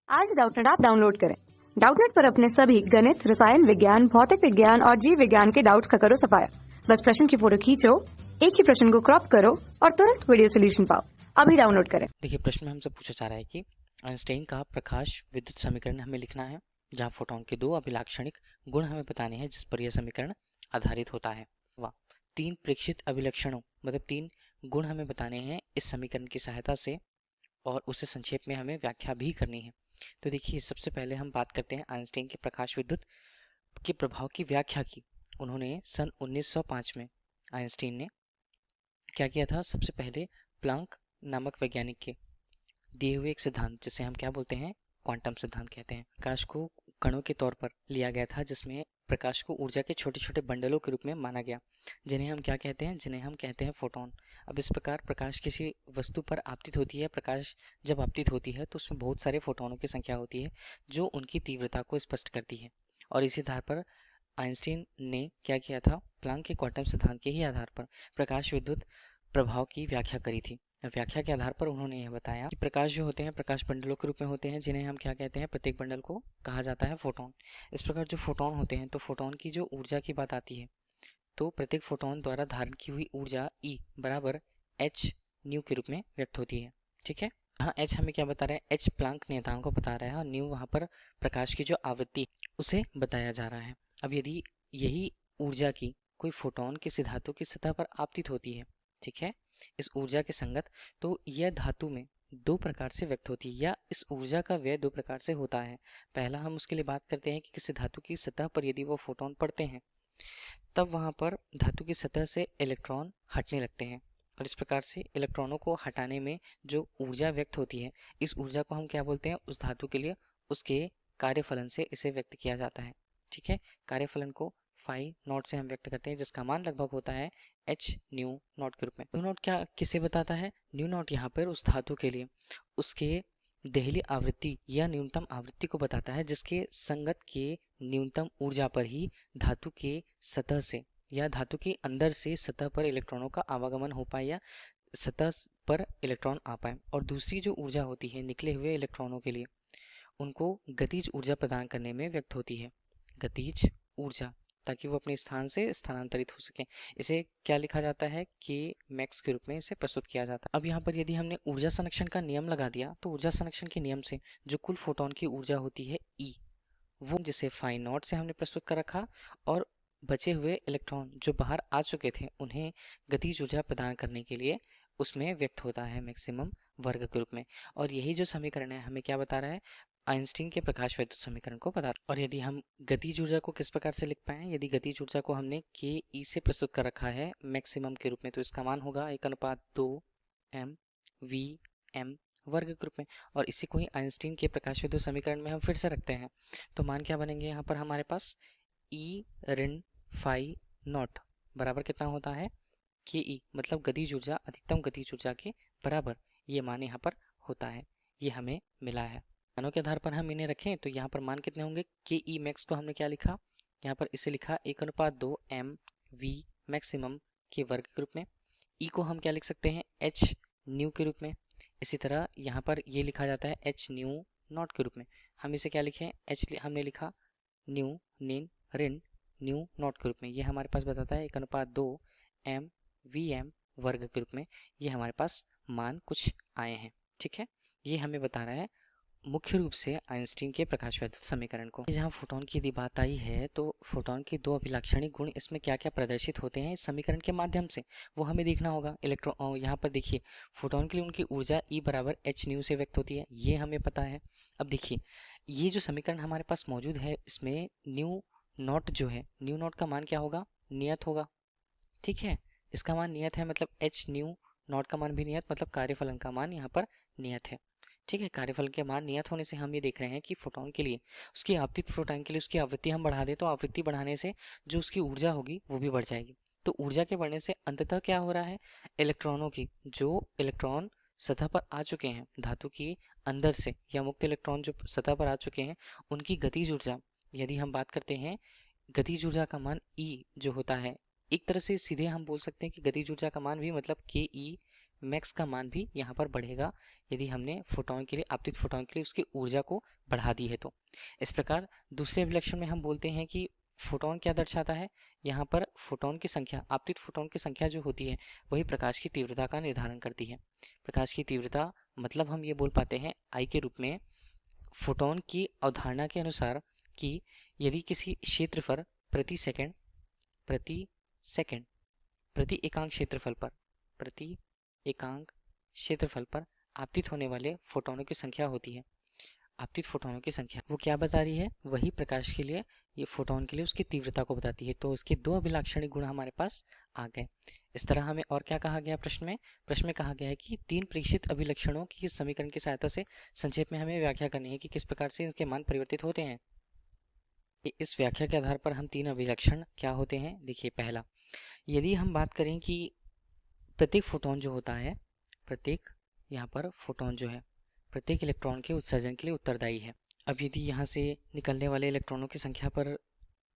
आज Doubtnut app download करें। Doubtnut पर अपने सभी गणित, रसायन विज्ञान, भौतिक विज्ञान और जीव विज्ञान के डाउट्स का करो सफाया। बस प्रश्न की फोटो खींचो, एक ही प्रश्न को क्रॉप करो और तुरंत वीडियो सोल्यूशन पाओ। अभी डाउनलोड करें। देखिए, प्रश्न में हमसे पूछा जा रहा है कि आइंस्टाइन का प्रकाश विद्युत समीकरण हमें लिखना है, जहां फोटॉन के दो अभिलाक्षणिक गुण हमें बताने हैं जिस पर यह समीकरण आधारित होता है। वाह, तीन प्रेक्षित अभिलक्षणों मतलब तीन गुण हमें बताने हैं इस समीकरण की सहायता से, और उसे संक्षेप में हमें व्याख्या भी करनी है। तो देखिए, सबसे पहले हम बात करते हैं आइंस्टाइन के प्रकाश विद्युत के प्रभाव की व्याख्या की। उन्होंने सन 1905 में आइंस्टाइन ने क्या किया था, सबसे पहले प्लांक नामक वैज्ञानिक के दिए हुए एक सिद्धांत, जिसे हम क्या बोलते हैं, क्वांटम सिद्धांत कहते हैं। प्रकाश को कणों के तौर पर लिया गया था, जिसमें प्रकाश को ऊर्जा के छोटे छोटे बंडलों के रूप में माना गया, जिन्हें हम क्या कहते हैं, जिन्हें हम कहते हैं फोटोन। अब इस प्रकार प्रकाश किसी वस्तु पर आपतित होती है, प्रकाश जब आपतित होती है तो उसमें बहुत सारे फोटोनों की संख्या होती है जो उनकी तीव्रता को स्पष्ट करती है। और इसी आधार पर आइंस्टीन ने क्या किया था, प्लांक के क्वांटम सिद्धांत के ही आधार पर प्रकाश विद्युत प्रभाव की व्याख्या करी थी। व्याख्या के आधार पर उन्होंने यह बताया कि प्रकाश जो होते हैं प्रकाश बंडलों के रूप में होते हैं, जिन्हें हम क्या कहते हैं, प्रत्येक बंडल को कहा जाता है फोटोन। इस प्रकार जो फोटोन होते हैं, तो फोटोन की जो ऊर्जा की बात आती है, तो प्रत्येक फोटोन द्वारा धारण की हुई ऊर्जा E बराबर एच न्यू के रूप में व्यक्त होती है। ठीक है, यहाँ एच हमें क्या बता रहा है, एच प्लांक नियतांक को बता रहा है, और न्यू वहाँ पर प्रकाश की जो आवृत्ति उसे बताया जा रहा है। अब यदि यही ऊर्जा की कोई फोटोन किसी धातु की सतह पर आपतित होती है, ठीक है, इस ऊर्जा के संगत, तो यह धातु में दो प्रकार से व्यक्त होती है, या इस ऊर्जा का व्यय दो प्रकार से होता है। पहला हम उसके लिए बात करते हैं कि किसी धातु की सतह पर यदि वो फोटोन पड़ते हैं, तब वहाँ पर धातु की सतह से इलेक्ट्रॉन हटने लगते हैं, और इस प्रकार से इलेक्ट्रॉनों को हटाने में जो ऊर्जा व्यक्त होती है, इस ऊर्जा को हम क्या बोलते हैं, उस धातु के लिए उसके कार्यफलन से इसे व्यक्त किया जाता है। ठीक है, कार्यफलन को फाई नॉट से हम व्यक्त करते हैं, जिसका मान लगभग होता है एच न्यू नॉट के रूप में। न्यू नॉट क्या किसे बताता है, न्यू नॉट यहाँ पर उस धातु के लिए उसके देहली आवृत्ति या न्यूनतम आवृत्ति को बताता है, जिसके संगत के न्यूनतम ऊर्जा पर ही धातु के सतह से या धातु के अंदर से सतह पर इलेक्ट्रॉनों का आवागमन हो पाए, या सतह पर इलेक्ट्रॉन आ पाए। और दूसरी जो ऊर्जा होती है निकले हुए इलेक्ट्रॉनों के लिए, उनको गतिज ऊर्जा प्रदान करने में व्यक्त होती है, गतिज ऊर्जा, ताकि वो अपने स्थान से स्थानांतरित हो सके। इसे क्या लिखा जाता है, के मैक्स के रूप में इसे प्रस्तुत किया जाता है। अब यहाँ पर यदि हमने ऊर्जा संरक्षण का नियम लगा दिया, तो ऊर्जा संरक्षण के नियम से जो कुल फोटोन की ऊर्जा होती है E, वो जिसे फाई नॉट से हमने प्रस्तुत कर रखा, और बचे हुए इलेक्ट्रॉन जो बाहर आ चुके थे उन्हें गतिज ऊर्जा प्रदान करने के लिए उसमें व्यक्त होता है मैक्सिमम वर्ग के रूप में। और यही जो समीकरण है हमें क्या बता रहा है, आइंस्टीन के प्रकाश विद्युत समीकरण को बता। और यदि हम गतिज ऊर्जा को किस प्रकार से लिख पाए, यदि गतिज ऊर्जा को हमने के ई से प्रस्तुत कर रखा है मैक्सिमम के रूप में, तो इसका मान होगा 1:2 एम वी एम वर्ग के रूप में। और इसी को ही आइंस्टीन के प्रकाश विद्युत समीकरण में हम फिर से रखते हैं, तो मान क्या बनेंगे यहाँ पर हमारे पास, ई ऋण फाई नॉट बराबर कितना होता है, के ई मतलब गतिज ऊर्जा अधिकतम गतिज ऊर्जा के बराबर, ये मान यहाँ पर होता है। ये हमें मिला है, मानों के आधार पर हम इन्हें रखें तो यहाँ पर मान कितने होंगे, के ई मैक्स को हमने क्या लिखा, यहाँ पर इसे लिखा 1:2 एम वी मैक्सिमम के वर्ग के रूप में। ई को हम क्या लिख सकते हैं, एच न्यू के रूप में। इसी तरह यहाँ पर ये लिखा जाता है एच न्यू नॉट के रूप में। हम इसे क्या लिखें, एच हमने लिखा न्यू नीन ऋण न्यू नॉट के रूप में। ये हमारे पास बताता है 1:2 एम वी एम वर्ग के रूप में। ये हमारे पास मान कुछ आए हैं। ठीक है, ये हमें बता रहा है मुख्य रूप से आइंस्टीन के प्रकाश विद्युत समीकरण को। जहाँ फोटोन की यदि बात आई है, तो फोटोन के दो अभिलाक्षणिक गुण इसमें क्या क्या प्रदर्शित होते हैं इस समीकरण के माध्यम से, वो हमें देखना होगा। इलेक्ट्रॉन यहाँ पर देखिए, फोटोन के लिए उनकी ऊर्जा E बराबर एच न्यू से व्यक्त होती है, ये हमें पता है। अब देखिए, ये जो समीकरण हमारे पास मौजूद है, इसमें न्यू नॉट जो है, न्यू नॉट का मान क्या होगा, नियत होगा। ठीक है, इसका मान नियत है, मतलब एच न्यू नॉट का मान भी नियत, मतलब कार्यफलन का मान यहाँ पर नियत है। ठीक है, कार्यफल के मान नियत होने से हम ये देख रहे हैं कि फोटोन के लिए, उसकी आपतित फोटोन के लिए उसकी आवृत्ति हम बढ़ा दें, तो आवृत्ति बढ़ाने से जो उसकी ऊर्जा होगी वो भी बढ़ जाएगी। तो ऊर्जा के बढ़ने से अंततः क्या हो रहा है, इलेक्ट्रॉनों की, जो इलेक्ट्रॉन सतह पर आ चुके हैं धातु की अंदर से, या मुक्त इलेक्ट्रॉन जो सतह पर आ चुके हैं, उनकी गतिज ऊर्जा, यदि हम बात करते हैं गतिज ऊर्जा का मान E जो होता है, एक तरह से सीधे हम बोल सकते हैं कि गतिज ऊर्जा का मान भी मतलब के ई मैक्स का मान भी यहाँ पर बढ़ेगा यदि हमने फोटोन के लिए, आपतित फोटोन के लिए उसकी ऊर्जा को बढ़ा दी है तो। इस प्रकार दूसरे अभिलक्षण में हम बोलते हैं कि फोटोन क्या दर्शाता है, यहाँ पर फोटोन की संख्या, आपतित फोटोन की संख्या जो होती है वही प्रकाश की तीव्रता का निर्धारण करती है। प्रकाश की तीव्रता मतलब हम ये बोल पाते हैं आई के रूप में फोटोन की अवधारणा के अनुसार कि यदि किसी क्षेत्रफल प्रति सेकंड प्रति एकांक क्षेत्रफल पर आपतित होने वाले फोटोनों की संख्या होती है, आपतित फोटोनों की संख्या वो क्या बता रही है, वही प्रकाश के लिए, ये फोटोन के लिए उसकी तीव्रता को बताती है। तो इसके दो अभिलाक्षणिक गुण हमारे पास आ गए। इस तरह हमें और क्या कहा गया प्रश्न में कहा गया है कि तीन प्रेक्षित अभिलक्षणों की समीकरण की सहायता से संक्षेप में हमें व्याख्या करनी है कि किस प्रकार से इनके मान परिवर्तित होते हैं। इस व्याख्या के आधार पर हम तीन अभिलक्षण क्या होते हैं। देखिए, पहला, यदि हम बात करें कि प्रत्येक फोटोन जो होता है, प्रत्येक यहाँ पर फोटोन जो है प्रत्येक इलेक्ट्रॉन के उत्सर्जन के लिए उत्तरदायी है। अब यदि यहाँ से निकलने वाले इलेक्ट्रॉनों की संख्या पर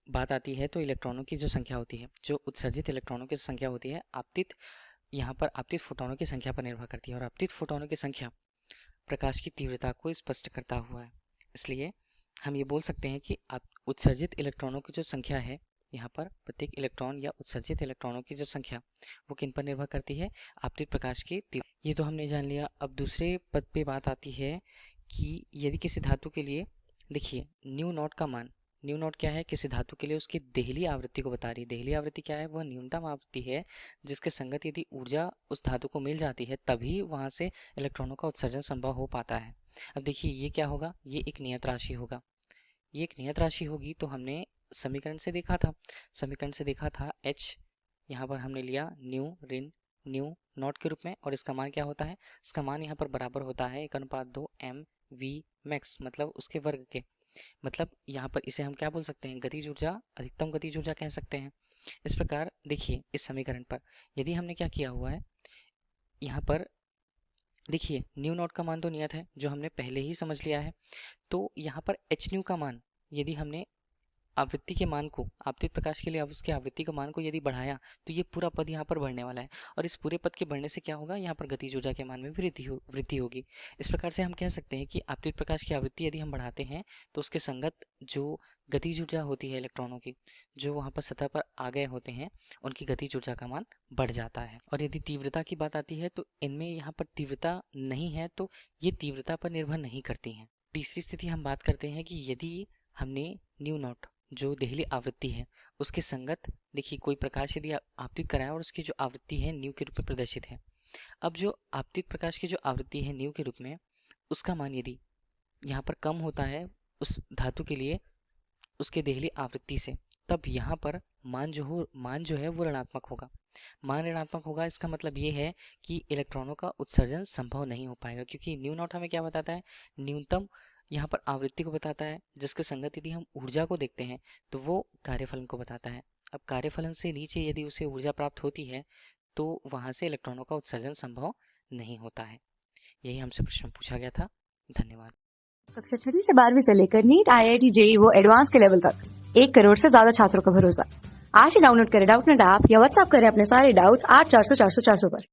बात आती है तो इलेक्ट्रॉनों की जो संख्या होती है, जो उत्सर्जित इलेक्ट्रॉनों की संख्या होती है, आपतित, यहाँ पर आपतित फोटोनों की संख्या पर निर्भर करती है और आपतित फोटोनों की संख्या प्रकाश की तीव्रता को स्पष्ट करता हुआ है। इसलिए हम ये बोल सकते हैं कि उत्सर्जित इलेक्ट्रॉनों की जो संख्या है, यहाँ पर प्रत्येक इलेक्ट्रॉन या उत्सर्जित इलेक्ट्रॉनों की जो संख्या वो किन पर निर्भर करती है, आपतित प्रकाश की तीव्रता। ये तो हमने जान लिया। अब दूसरे पद पे बात आती है कि यदि किसी धातु के लिए, देखिए न्यू नॉट का मान, न्यू नॉट क्या है, किसी धातु के लिए उसकी देहली आवृत्ति को बता रही है। देहली आवृत्ति क्या है, वह न्यूनतम आवृत्ति है जिसके संगत यदि ऊर्जा उस धातु को मिल जाती है तभी वहां से इलेक्ट्रॉनों का उत्सर्जन संभव हो पाता है। अब देखिए ये क्या होगा, ये एक नियत राशि होगा, ये एक नियत राशि होगी। तो हमने समीकरण से देखा था h, यहाँ पर हमने लिया न्यू ऋण न्यू नॉट के रूप में, और इसका मान क्या होता है, इसका मान यहाँ पर बराबर होता है 1/2 mv मैक्स, मतलब उसके वर्ग के। मतलब यहाँ पर इसे हम क्या बोल सकते हैं, गतिज ऊर्जा, अधिकतम गतिज ऊर्जा कह सकते हैं। इस प्रकार देखिए इस समीकरण पर यदि हमने क्या किया हुआ है, यहाँ पर देखिए न्यू नॉट का मान तो नियत है जो हमने पहले ही समझ लिया है। तो यहाँ पर एच न्यू का मान, यदि हमने आवृत्ति के मान को, आपतित प्रकाश के लिए उसके आवृत्ति के मान को यदि बढ़ाया तो ये पूरा पद यहाँ पर बढ़ने वाला है, और इस पूरे पद के बढ़ने से क्या होगा, यहाँ पर गतिज ऊर्जा के मान में वृद्धि होगी। इस प्रकार से हम कह सकते हैं कि आपतित प्रकाश की आवृत्ति यदि हम बढ़ाते हैं तो उसके संगत जो गतिज ऊर्जा होती है इलेक्ट्रॉनों की, जो वहाँ पर सतह पर आ गए होते हैं, उनकी गतिज ऊर्जा का मान बढ़ जाता है। और यदि तीव्रता की बात आती है तो इनमें यहाँ पर तीव्रता नहीं है, तो ये तीव्रता पर निर्भर नहीं करती हैं। तीसरी स्थिति हम बात करते हैं कि यदि हमने न्यू नॉट, जो देहली आवृत्ति है, उसके संगत देखिए कोई प्रकाश यदि आपतित कराया और उसकी जो आवृत्ति है न्यू के रूप में प्रदर्शित है। अब जो आपतित प्रकाश की जो आवृत्ति है न्यू के रूप में, उसका मान यदि यहाँ पर कम होता है उस धातु के लिए उसके देहली आवृत्ति से, तब यहाँ पर मान जो है वो ऋणात्मक होगा। मान ऋणात्मक होगा, इसका मतलब ये है कि इलेक्ट्रॉनों का उत्सर्जन संभव नहीं हो पाएगा, क्योंकि न्यू नॉट हमें क्या बताता है, न्यूनतम यहाँ पर आवृत्ति को बताता है, जिसके संगत यदि हम ऊर्जा को देखते हैं तो वो कार्यफलन को बताता है। अब कार्यफलन से नीचे यदि उसे ऊर्जा प्राप्त होती है तो वहां से इलेक्ट्रॉनों का उत्सर्जन संभव नहीं होता है। यही हमसे प्रश्न पूछा गया था। धन्यवाद। कक्षा 6 से 12वीं से लेकर नीट, IIT, JEE वो एडवांस के लेवल तक 1 करोड़ से ज्यादा छात्रों का भरोसा। आज ही डाउनलोड करें डाउटनेट ऐप या व्हाट्सएप करें अपने सारे डाउट्स 8400 400 400 पर।